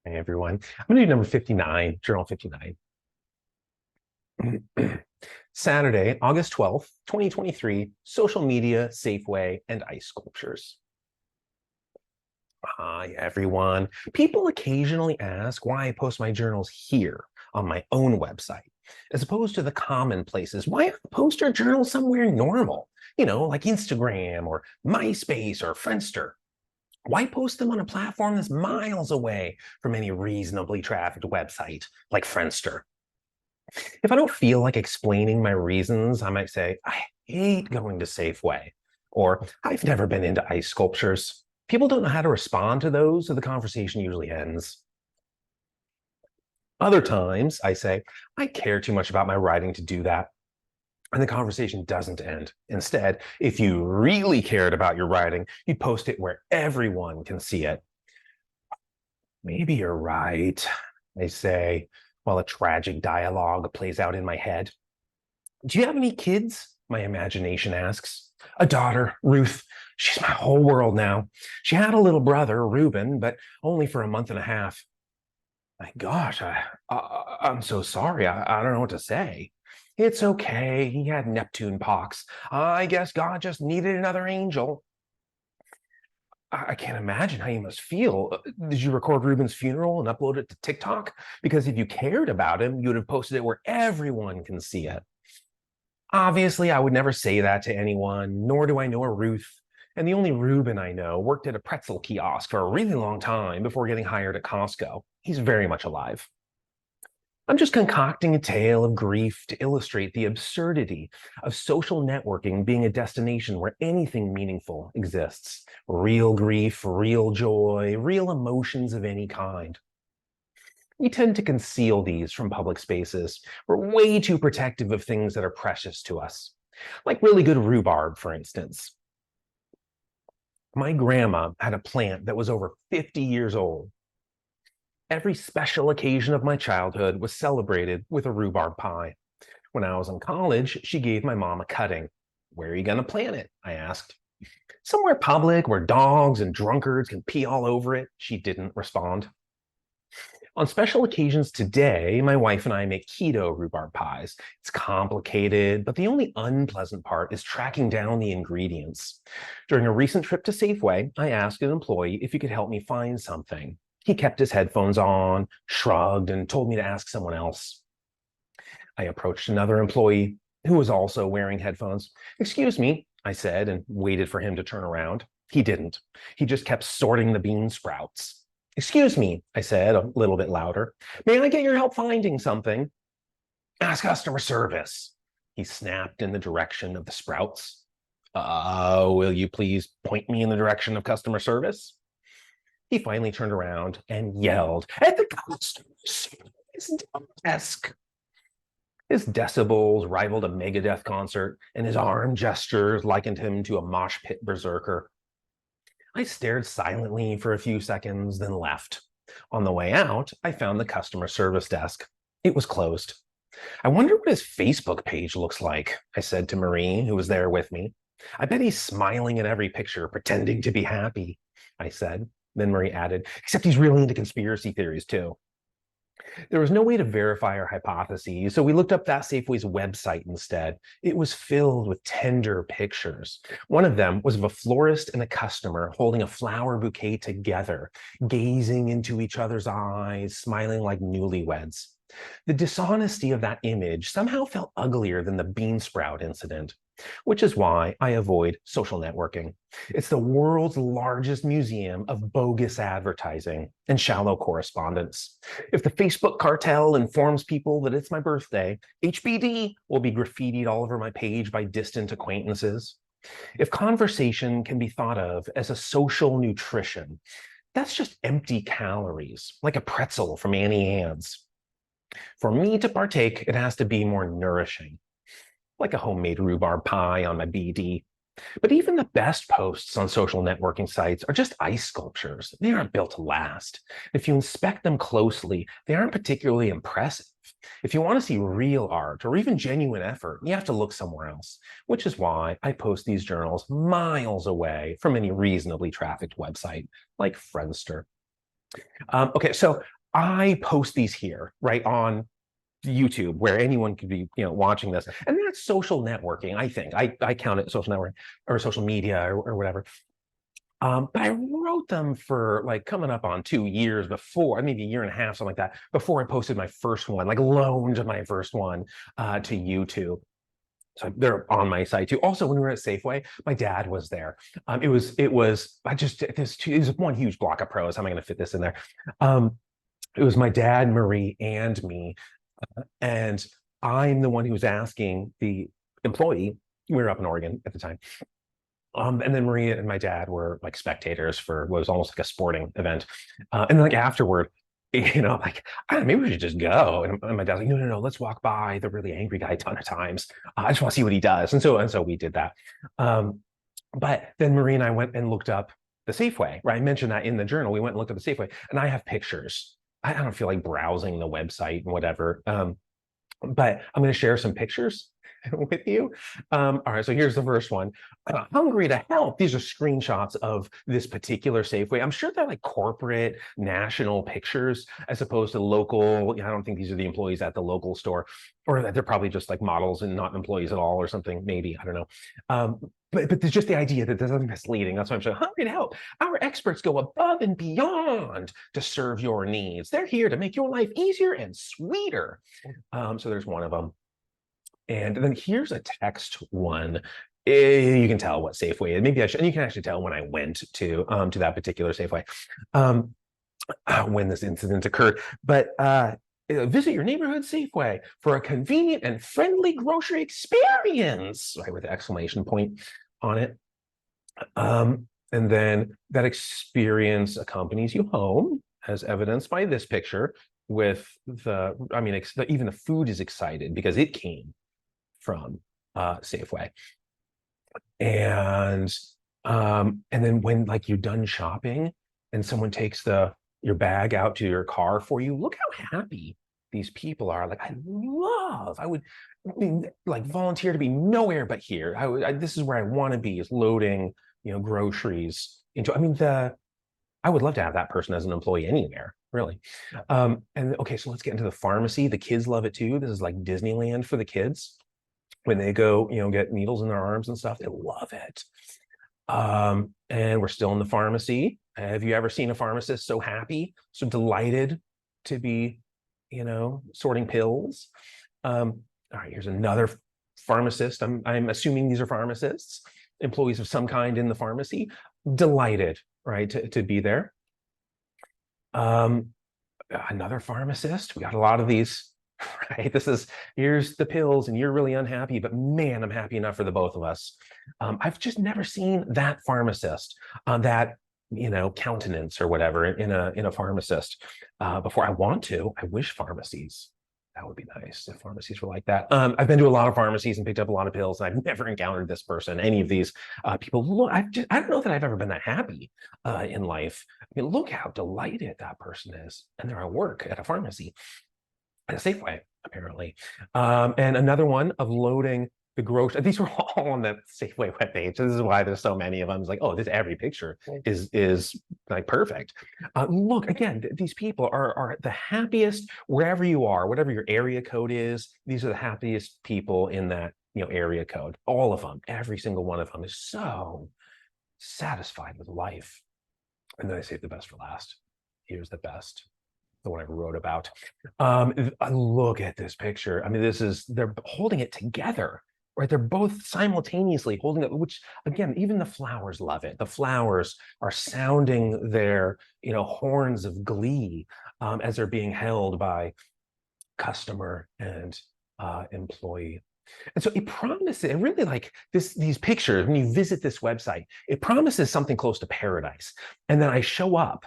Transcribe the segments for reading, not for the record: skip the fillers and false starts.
Hey everyone. I'm going to do number 59, Journal 59. Saturday, August 12th, 2023, social media, Safeway, and ice sculptures. Hi everyone. People occasionally ask why I post my journals here on my own website, as opposed to the common places. Why not post your journal somewhere normal? Like Instagram or MySpace or Friendster. Why post them on a platform that's miles away from any reasonably trafficked website like Friendster? If I don't feel like explaining my reasons, I might say, I hate going to Safeway, or I've never been into ice sculptures. People don't know how to respond to those, so the conversation usually ends. Other times, I say, I care too much about my writing to do that. And the conversation doesn't end. Instead, if you really cared about your writing, you'd post it where everyone can see it. Maybe you're right, I say, while a tragic dialogue plays out in my head. Do you have any kids? My imagination asks. A daughter, Ruth. She's my whole world now. She had a little brother, Reuben, but only for a month and a half. My gosh, I'm so sorry. I don't know what to say. It's okay. He had Neptune pox. I guess God just needed another angel. I can't imagine how you must feel. Did you record Reuben's funeral and upload it to TikTok? Because if you cared about him, you would have posted it where everyone can see it. Obviously, I would never say that to anyone, nor do I know a Ruth. And the only Reuben I know worked at a pretzel kiosk for a really long time before getting hired at Costco. He's very much alive. I'm just concocting a tale of grief to illustrate the absurdity of social networking being a destination where anything meaningful exists. Real grief, real joy, real emotions of any kind. We tend to conceal these from public spaces. We're way too protective of things that are precious to us, like really good rhubarb, for instance. My grandma had a plant that was over 50 years old. Every special occasion of my childhood was celebrated with a rhubarb pie. When I was in college, she gave my mom a cutting. Where are you going to plant it? I asked. Somewhere public where dogs and drunkards can pee all over it, she didn't respond. On special occasions today, my wife and I make keto rhubarb pies. It's complicated, but the only unpleasant part is tracking down the ingredients. During a recent trip to Safeway, I asked an employee if he could help me find something. He kept his headphones on, shrugged, and told me to ask someone else. I approached another employee who was also wearing headphones. Excuse me, I said, and waited for him to turn around. He didn't. He just kept sorting the bean sprouts. Excuse me, I said a little bit louder. May I get your help finding something? Ask customer service. He snapped in the direction of the sprouts. Will you please point me in the direction of customer service? He finally turned around and yelled, at the customer service desk. His decibels rivaled a Megadeth concert, and his arm gestures likened him to a mosh pit berserker. I stared silently for a few seconds, then left. On the way out, I found the customer service desk. It was closed. I wonder what his Facebook page looks like, I said to Marie, who was there with me. I bet he's smiling at every picture, pretending to be happy, I said. Then Marie added, except he's really into conspiracy theories too. There was no way to verify our hypotheses, so we looked up that Safeway's website instead. It was filled with tender pictures. One of them was of a florist and a customer holding a flower bouquet together, gazing into each other's eyes, smiling like newlyweds. The dishonesty of that image somehow felt uglier than the bean sprout incident, which is why I avoid social networking. It's the world's largest museum of bogus advertising and shallow correspondence. If the Facebook cartel informs people that it's my birthday, HBD will be graffitied all over my page by distant acquaintances. If conversation can be thought of as a social nutrition, that's just empty calories, like a pretzel from Annie Ann's. For me to partake, it has to be more nourishing, like a homemade rhubarb pie on my BD. But even the best posts on social networking sites are just ice sculptures. They aren't built to last. If you inspect them closely, they aren't particularly impressive. If you want to see real art or even genuine effort, you have to look somewhere else, which is why I post these journals miles away from any reasonably trafficked website like Friendster. Okay, so I post these here, right, on YouTube, where anyone could be, watching this. And that's social networking, I think. I count it social networking or social media or whatever. But I wrote them for like coming up on 2 years before, maybe a year and a half, something like that, before I posted my first one, like loaned my first one to YouTube. So they're on my site too. Also, when we were at Safeway, my dad was there. It was one huge block of pros. How am I going to fit this in there? It was my dad, Marie, and me. And I'm the one who was asking the employee. We were up in Oregon at the time. And then Maria and my dad were like spectators for what was almost like a sporting event. And then like afterward, like, I don't know, maybe we should just go. And my dad's like, no, let's walk by the really angry guy a ton of times. I just want to see what he does. And so we did that. But then Marie and I went and looked up the Safeway, right? I mentioned that in the journal. We went and looked at the Safeway, and I have pictures. I don't feel like browsing the website and whatever. But I'm going to share some pictures with you. All right, so here's the first one. Hungry to help. These are screenshots of this particular Safeway. I'm sure they're like corporate, national pictures as opposed to local. I don't think these are the employees at the local store, or that they're probably just like models and not employees at all or something. Maybe, I don't know. But there's just the idea that there's something misleading. That's why I'm saying hungry to help. Our experts go above and beyond to serve your needs. They're here to make your life easier and sweeter. So there's one of them. And then here's a text one. You can tell what Safeway is. Maybe I should, and you can actually tell when I went to that particular Safeway when this incident occurred. But visit your neighborhood Safeway for a convenient and friendly grocery experience, right, with the exclamation point on it. And then that experience accompanies you home, as evidenced by this picture with even the food is excited because it came from Safeway. And then when like you're done shopping and someone takes your bag out to your car for you, look how happy these people are. Like, I would like volunteer to be nowhere but here. This is where I want to be, is loading, groceries into, I would love to have that person as an employee anywhere, really. And okay, so let's get into the pharmacy. The kids love it too. This is like Disneyland for the kids. When they go, get needles in their arms and stuff, they love it. And we're still in the pharmacy. Have you ever seen a pharmacist so happy, so delighted to be, sorting pills? All right, here's another pharmacist. I'm assuming these are pharmacists, employees of some kind in the pharmacy, delighted, right, to be there. Another pharmacist. We got a lot of these. Right, here's the pills and you're really unhappy, but man, I'm happy enough for the both of us. I've just never seen that pharmacist, that countenance or whatever in a pharmacist before. I wish pharmacies, that would be nice if pharmacies were like that. I've been to a lot of pharmacies and picked up a lot of pills, and I've never encountered this person, any of these people. Look, I don't know that I've ever been that happy in life. Look how delighted that person is, and they're at work at a pharmacy. At a Safeway, apparently. And another one of loading the grocery. These were all on the Safeway webpage. This is why there's so many of them. It's like, oh, every picture is like perfect. Look, again, these people are the happiest wherever you are, whatever your area code is. These are the happiest people in that area code. All of them, every single one of them is so satisfied with life. And then I saved the best for last. Here's the best. The one I wrote about. Look at this picture. They're holding it together, right? They're both simultaneously holding it, which again, even the flowers love it. The flowers are sounding their, horns of glee as they're being held by customer and employee. And so it promises, and really like these pictures, when you visit this website, it promises something close to paradise. And then I show up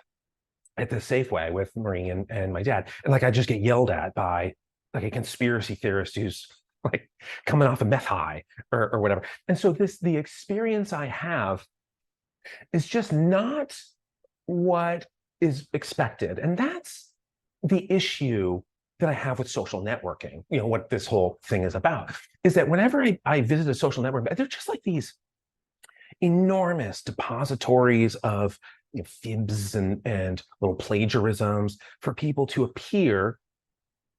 at the Safeway with Marie and my dad. And like, I just get yelled at by like a conspiracy theorist who's like coming off a meth high or whatever. And so the experience I have is just not what is expected. And that's the issue that I have with social networking. What this whole thing is about is that whenever I visit a social network, they're just like these enormous depositories of fibs and little plagiarisms for people to appear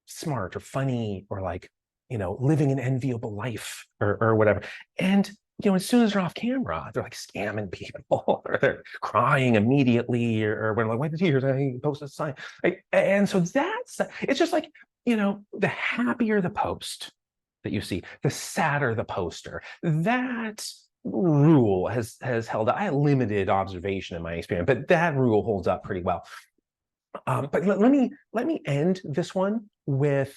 smart or funny or like, living an enviable life or whatever. And, as soon as they're off camera, they're like scamming people or they're crying immediately or we're like, why the tears? I posted a sign. And so it's just like, the happier the post that you see, the sadder the poster. That rule has held up. I had limited observation in my experience, but that rule holds up pretty well. But let me end this one with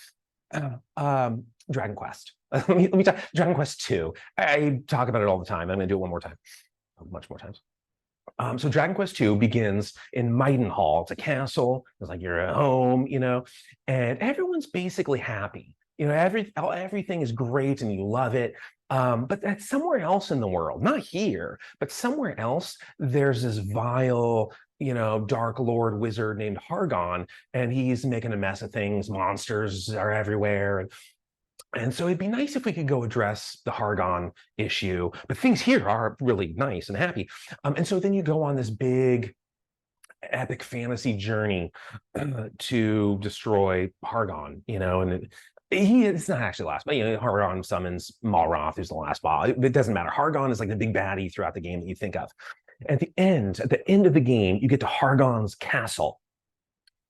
Dragon Quest. let me talk Dragon Quest 2. I talk about it all the time. I'm going to do it one more time, much more times. So Dragon Quest 2 begins in Maidenhall. It's a castle. It's like you're at home, and everyone's basically happy. Everything is great and you love it. But that's somewhere else in the world, not here, but somewhere else. There's this vile, dark lord wizard named Hargon, and he's making a mess of things. Monsters are everywhere, and so it'd be nice if we could go address the Hargon issue, but things here are really nice and happy. And so then you go on this big epic fantasy journey to destroy Hargon, and it's not actually the last, but Hargon summons Malroth, who's the last boss. It doesn't matter. Hargon is like the big baddie throughout the game that you think of. At the end of the game, you get to Hargon's castle.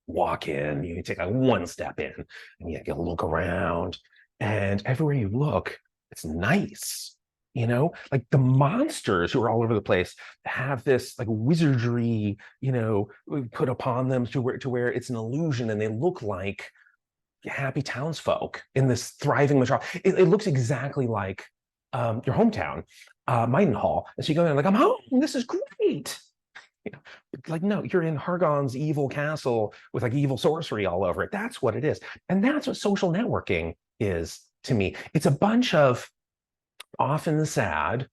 Walk in, you take like one step in, and you get to look around. And everywhere you look, it's nice, like the monsters who are all over the place have this like wizardry, put upon them to where it's an illusion and they look like happy townsfolk in this thriving metropolis. It looks exactly like your hometown, Maidenhall. And so you go there like, I'm home, this is great. Like, no, you're in Hargon's evil castle with like evil sorcery all over it. That's what it is. And that's what social networking is to me. It's a bunch of often sad,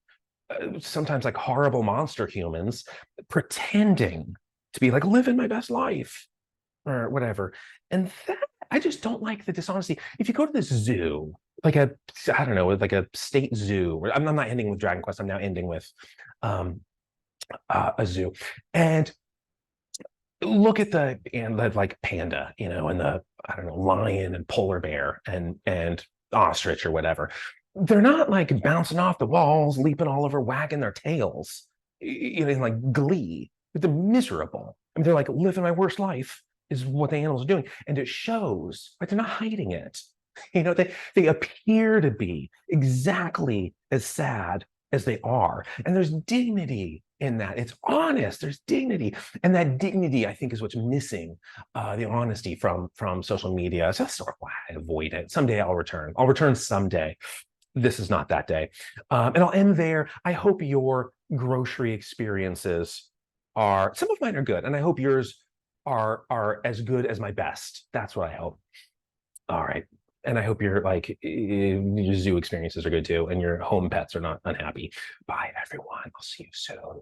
sometimes like horrible monster humans pretending to be like living my best life or whatever. And that, I just don't like the dishonesty. If you go to this zoo, like I don't know, like a state zoo, I'm not ending with Dragon Quest, I'm now ending with a zoo, and look at the like panda, and the, I don't know, lion and polar bear and ostrich or whatever. They're not like bouncing off the walls, leaping all over, wagging their tails, in like glee. But they're miserable. I mean, they're like living my worst life is what the animals are doing, and it shows. Like they're not hiding it. They appear to be exactly as sad as they are, and there's dignity in that. It's honest. There's dignity, and that dignity, I think, is what's missing. The honesty from social media. So that's sort of why I avoid it. Someday I'll return. I'll return someday. This is not that day, and I'll end there. I hope your grocery experiences are, some of mine are good, and I hope yours are as good as my best. That's what I hope. All right. And I hope your your zoo experiences are good too, and your home pets are not unhappy. Bye, everyone. I'll see you soon.